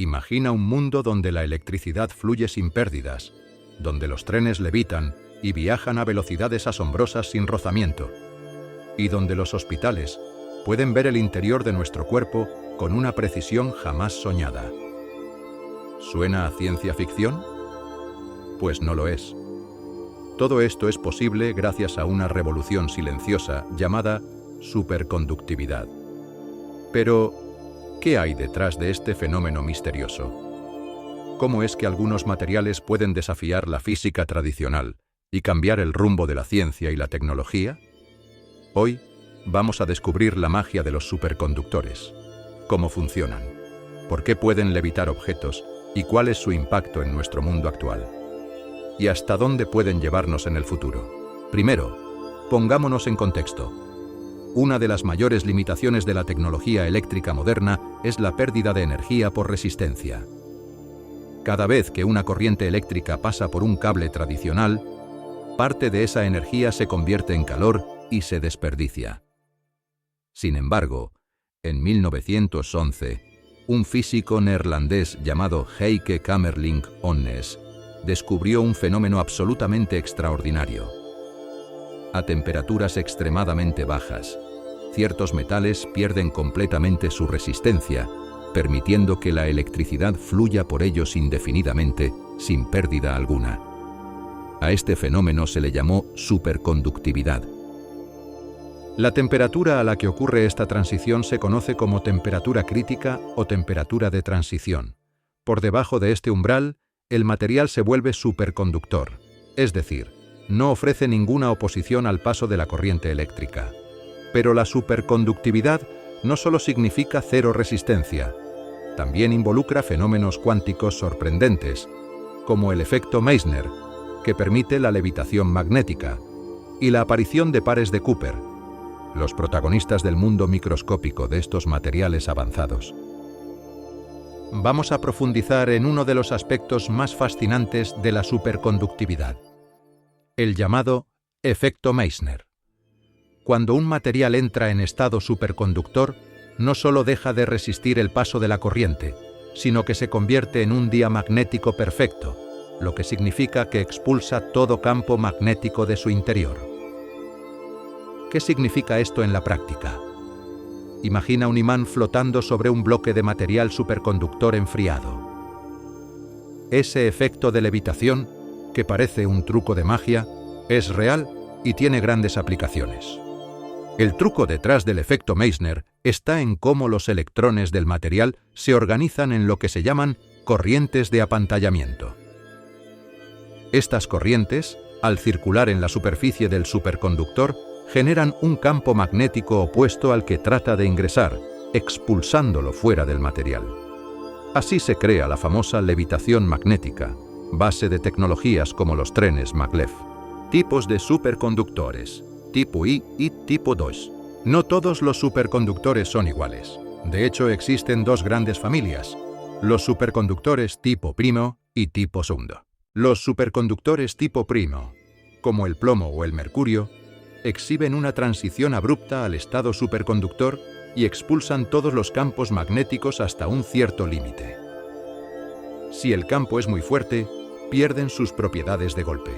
Imagina un mundo donde la electricidad fluye sin pérdidas, donde los trenes levitan y viajan a velocidades asombrosas sin rozamiento, y donde los hospitales pueden ver el interior de nuestro cuerpo con una precisión jamás soñada. ¿Suena a ciencia ficción? Pues no lo es. Todo esto es posible gracias a una revolución silenciosa llamada superconductividad. Pero, ¿qué hay detrás de este fenómeno misterioso? ¿Cómo es que algunos materiales pueden desafiar la física tradicional y cambiar el rumbo de la ciencia y la tecnología? Hoy vamos a descubrir la magia de los superconductores, cómo funcionan, por qué pueden levitar objetos y cuál es su impacto en nuestro mundo actual. Y hasta dónde pueden llevarnos en el futuro. Primero, pongámonos en contexto. Una de las mayores limitaciones de la tecnología eléctrica moderna es la pérdida de energía por resistencia. Cada vez que una corriente eléctrica pasa por un cable tradicional, parte de esa energía se convierte en calor y se desperdicia. Sin embargo, en 1911, un físico neerlandés llamado Heike Kamerlingh Onnes descubrió un fenómeno absolutamente extraordinario. A temperaturas extremadamente bajas, ciertos metales pierden completamente su resistencia, permitiendo que la electricidad fluya por ellos indefinidamente, sin pérdida alguna. A este fenómeno se le llamó superconductividad. La temperatura a la que ocurre esta transición se conoce como temperatura crítica o temperatura de transición. Por debajo de este umbral, el material se vuelve superconductor, es decir, no ofrece ninguna oposición al paso de la corriente eléctrica. Pero la superconductividad no solo significa cero resistencia, también involucra fenómenos cuánticos sorprendentes, como el efecto Meissner, que permite la levitación magnética, y la aparición de pares de Cooper, los protagonistas del mundo microscópico de estos materiales avanzados. Vamos a profundizar en uno de los aspectos más fascinantes de la superconductividad, el llamado efecto Meissner. Cuando un material entra en estado superconductor, no solo deja de resistir el paso de la corriente, sino que se convierte en un diamagnético perfecto, lo que significa que expulsa todo campo magnético de su interior. ¿Qué significa esto en la práctica? Imagina un imán flotando sobre un bloque de material superconductor enfriado. Ese efecto de levitación, que parece un truco de magia, es real y tiene grandes aplicaciones. El truco detrás del efecto Meissner está en cómo los electrones del material se organizan en lo que se llaman corrientes de apantallamiento. Estas corrientes, al circular en la superficie del superconductor, generan un campo magnético opuesto al que trata de ingresar, expulsándolo fuera del material. Así se crea la famosa levitación magnética, base de tecnologías como los trenes maglev. Tipos de superconductores, tipo I y tipo II. No todos los superconductores son iguales. De hecho, existen dos grandes familias, los superconductores tipo primo y tipo segundo. Los superconductores tipo primo, como el plomo o el mercurio, exhiben una transición abrupta al estado superconductor y expulsan todos los campos magnéticos hasta un cierto límite. Si el campo es muy fuerte, pierden sus propiedades de golpe.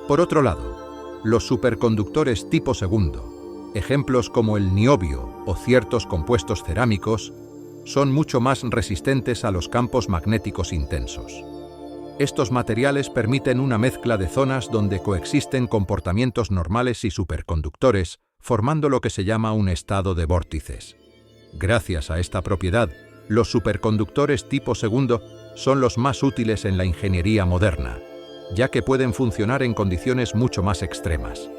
Por otro lado, los superconductores tipo segundo, ejemplos como el niobio o ciertos compuestos cerámicos, son mucho más resistentes a los campos magnéticos intensos. Estos materiales permiten una mezcla de zonas donde coexisten comportamientos normales y superconductores, formando lo que se llama un estado de vórtices. Gracias a esta propiedad, los superconductores tipo segundo son los más útiles en la ingeniería moderna, ya que pueden funcionar en condiciones mucho más extremas.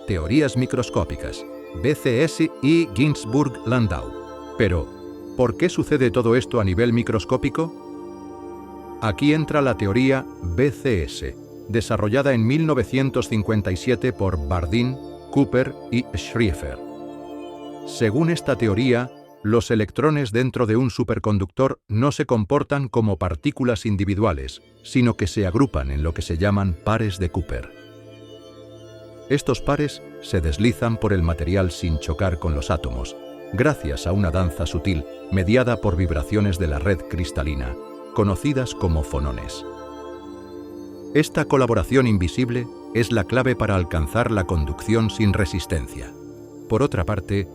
Teorías microscópicas, BCS y Ginzburg-Landau. Pero, ¿por qué sucede todo esto a nivel microscópico? Aquí entra la teoría BCS, desarrollada en 1957 por Bardeen, Cooper y Schrieffer. Según esta teoría, los electrones dentro de un superconductor no se comportan como partículas individuales, sino que se agrupan en lo que se llaman pares de Cooper. Estos pares se deslizan por el material sin chocar con los átomos, gracias a una danza sutil mediada por vibraciones de la red cristalina, conocidas como fonones. Esta colaboración invisible es la clave para alcanzar la conducción sin resistencia. Por otra parte,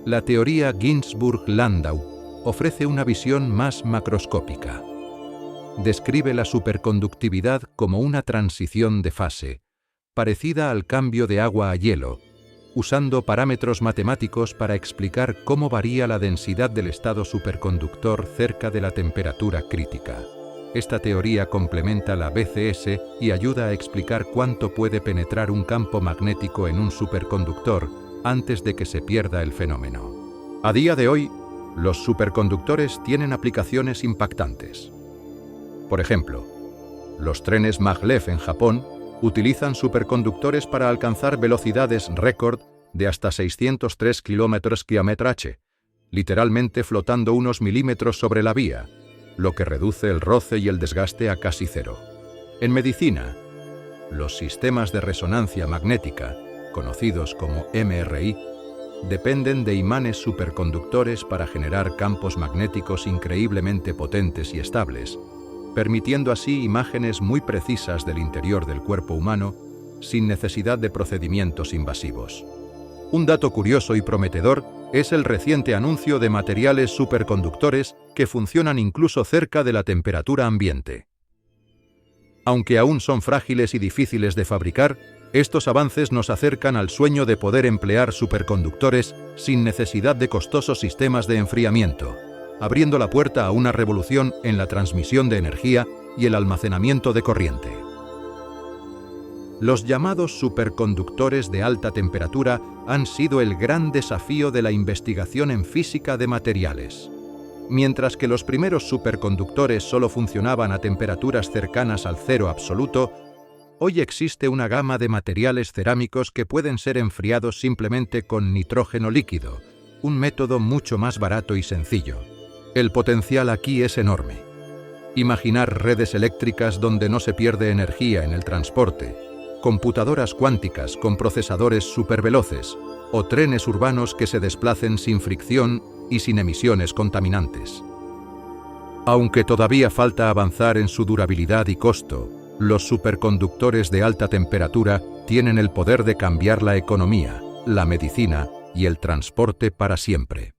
la teoría Ginzburg-Landau ofrece una visión más macroscópica. Describe la superconductividad como una transición de fase, parecida al cambio de agua a hielo, usando parámetros matemáticos para explicar cómo varía la densidad del estado superconductor cerca de la temperatura crítica. Esta teoría complementa la BCS y ayuda a explicar cuánto puede penetrar un campo magnético en un superconductor antes de que se pierda el fenómeno. A día de hoy, los superconductores tienen aplicaciones impactantes. Por ejemplo, los trenes maglev en Japón utilizan superconductores para alcanzar velocidades récord de hasta 603 km/h, literalmente flotando unos milímetros sobre la vía, lo que reduce el roce y el desgaste a casi cero. En medicina, los sistemas de resonancia magnética, conocidos como MRI, dependen de imanes superconductores para generar campos magnéticos increíblemente potentes y estables, permitiendo así imágenes muy precisas del interior del cuerpo humano sin necesidad de procedimientos invasivos. Un dato curioso y prometedor es el reciente anuncio de materiales superconductores que funcionan incluso cerca de la temperatura ambiente. Aunque aún son frágiles y difíciles de fabricar, estos avances nos acercan al sueño de poder emplear superconductores sin necesidad de costosos sistemas de enfriamiento, abriendo la puerta a una revolución en la transmisión de energía y el almacenamiento de corriente. Los llamados superconductores de alta temperatura han sido el gran desafío de la investigación en física de materiales. Mientras que los primeros superconductores solo funcionaban a temperaturas cercanas al cero absoluto, hoy existe una gama de materiales cerámicos que pueden ser enfriados simplemente con nitrógeno líquido, un método mucho más barato y sencillo. El potencial aquí es enorme. Imaginar redes eléctricas donde no se pierde energía en el transporte, computadoras cuánticas con procesadores superveloces o trenes urbanos que se desplacen sin fricción y sin emisiones contaminantes. Aunque todavía falta avanzar en su durabilidad y costo, los superconductores de alta temperatura tienen el poder de cambiar la economía, la medicina y el transporte para siempre.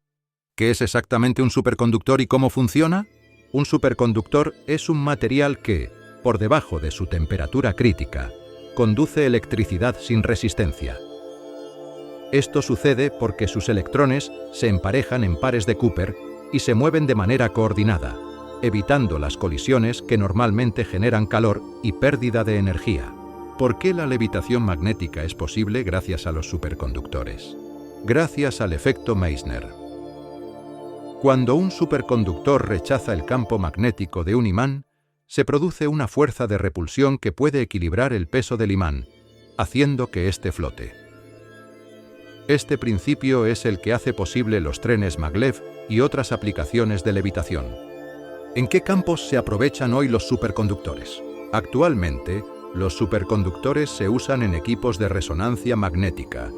¿Qué es exactamente un superconductor y cómo funciona? Un superconductor es un material que, por debajo de su temperatura crítica, conduce electricidad sin resistencia. Esto sucede porque sus electrones se emparejan en pares de Cooper y se mueven de manera coordinada, evitando las colisiones que normalmente generan calor y pérdida de energía. ¿Por qué la levitación magnética es posible gracias a los superconductores? Gracias al efecto Meissner. Cuando un superconductor rechaza el campo magnético de un imán, se produce una fuerza de repulsión que puede equilibrar el peso del imán, haciendo que éste flote. Este principio es el que hace posible los trenes maglev y otras aplicaciones de levitación. ¿En qué campos se aprovechan hoy los superconductores? Actualmente, los superconductores se usan en equipos de resonancia magnética,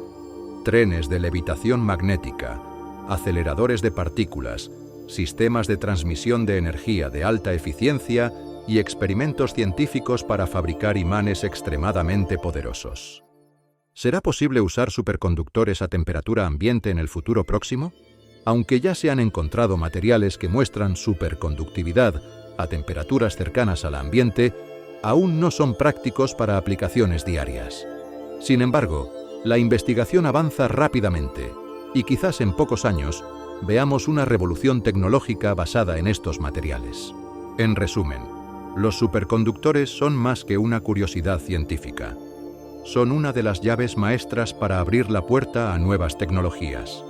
trenes de levitación magnética, aceleradores de partículas, sistemas de transmisión de energía de alta eficiencia y experimentos científicos para fabricar imanes extremadamente poderosos. ¿Será posible usar superconductores a temperatura ambiente en el futuro próximo? Aunque ya se han encontrado materiales que muestran superconductividad a temperaturas cercanas al ambiente, aún no son prácticos para aplicaciones diarias. Sin embargo, la investigación avanza rápidamente y quizás en pocos años veamos una revolución tecnológica basada en estos materiales. En resumen, los superconductores son más que una curiosidad científica. Son una de las llaves maestras para abrir la puerta a nuevas tecnologías.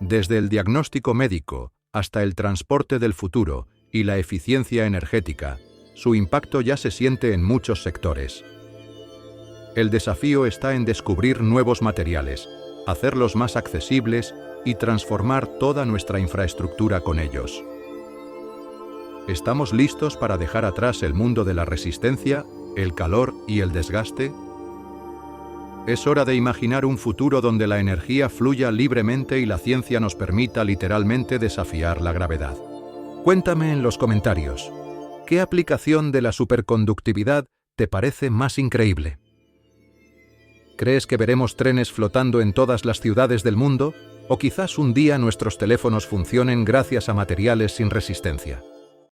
Desde el diagnóstico médico hasta el transporte del futuro y la eficiencia energética, su impacto ya se siente en muchos sectores. El desafío está en descubrir nuevos materiales, hacerlos más accesibles y transformar toda nuestra infraestructura con ellos. ¿Estamos listos para dejar atrás el mundo de la resistencia, el calor y el desgaste? Es hora de imaginar un futuro donde la energía fluya libremente y la ciencia nos permita literalmente desafiar la gravedad. Cuéntame en los comentarios, ¿qué aplicación de la superconductividad te parece más increíble? ¿Crees que veremos trenes flotando en todas las ciudades del mundo? ¿O quizás un día nuestros teléfonos funcionen gracias a materiales sin resistencia?